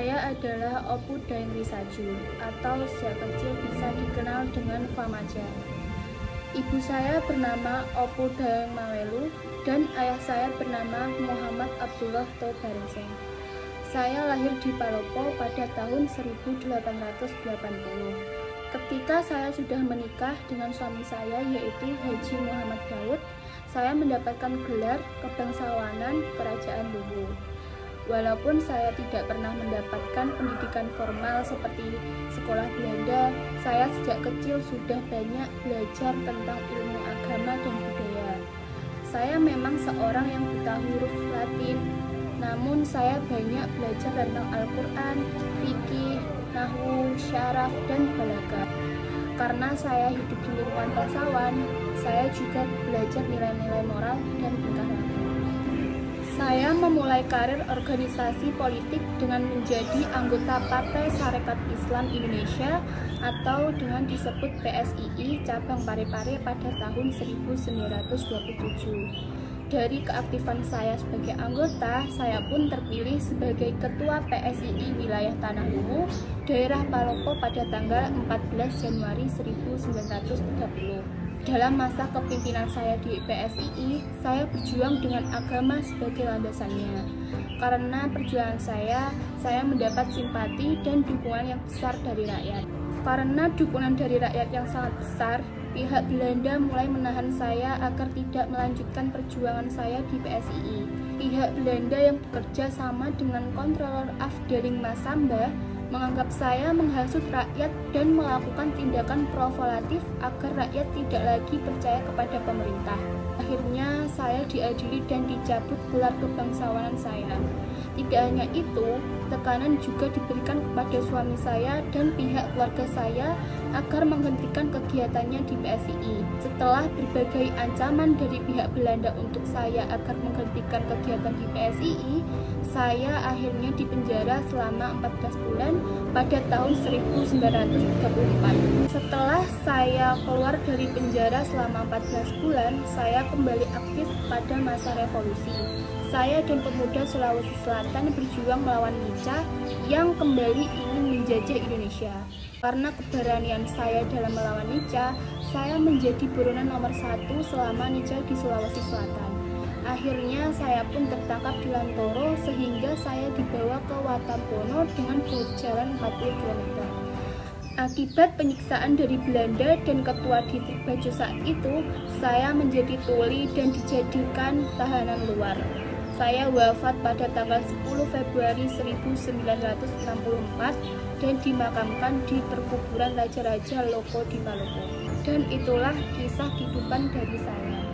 saya adalah Opu Daeng Risaju, atau sejak kecil bisa dikenal dengan Famaja. Ibu saya bernama Opu Daeng Mawelu dan ayah saya bernama Muhammad Abdullah Tobareseng. Saya lahir di Palopo pada tahun 1880. Ketika saya sudah menikah dengan suami saya yaitu Haji Muhammad Daud, saya mendapatkan gelar kebangsawanan Kerajaan Luwu. Walaupun saya tidak pernah mendapatkan pendidikan formal seperti sekolah Belanda, saya sejak kecil sudah banyak belajar tentang ilmu agama dan budaya. Saya memang seorang yang buta huruf Latin, namun saya banyak belajar tentang Al-Quran, fikih, nahwu, syaraf, dan balaghah. Karena saya hidup di lingkungan bangsawan, saya juga belajar nilai-nilai moral dan tingkah laku. Saya memulai karir organisasi politik dengan menjadi anggota Partai Sarekat Islam Indonesia atau dengan disebut PSII cabang Parepare pada tahun 1927. Dari keaktifan saya sebagai anggota, saya pun terpilih sebagai Ketua PSII Wilayah Tanah Luwu, daerah Palopo pada tanggal 14 Januari 1930. Dalam masa kepemimpinan saya di PSII, saya berjuang dengan agama sebagai landasannya. Karena perjuangan saya mendapat simpati dan dukungan yang besar dari rakyat. Karena dukungan dari rakyat yang sangat besar, pihak Belanda mulai menahan saya agar tidak melanjutkan perjuangan saya di PSII. Pihak Belanda yang bekerja sama dengan Kontrolor Afdeling Masamba menganggap saya menghasut rakyat dan melakukan tindakan provokatif agar rakyat tidak lagi percaya kepada pemerintah. Akhirnya saya diadili dan dicabut gelar kebangsawanan saya. Tidak hanya itu, tekanan juga diberikan kepada suami saya dan pihak keluarga saya agar menghentikan kegiatannya di PSII. Setelah berbagai ancaman dari pihak Belanda untuk saya agar menghentikan kegiatan di PSII, saya akhirnya dipenjara selama 14 bulan pada tahun 1934. Setelah saya keluar dari penjara selama 14 bulan, saya kembali aktif pada masa revolusi. Saya dan pemuda Sulawesi Selatan berjuang melawan Nica yang kembali ingin menjajah Indonesia. Karena keberanian saya dalam melawan Nica, saya menjadi buronan nomor 1 selama Nica di Sulawesi Selatan. Akhirnya saya pun tertangkap di Lantoro sehingga saya dibawa ke Watampono dengan berjalan 40 km. Akibat penyiksaan dari Belanda dan ketua Distrik Bajo saat itu, saya menjadi tuli dan dijadikan tahanan luar. Saya wafat pada tanggal 10 Februari 1964 dan dimakamkan di perkuburan Raja-Raja Loko di Palopo. Dan itulah kisah kehidupan dari saya.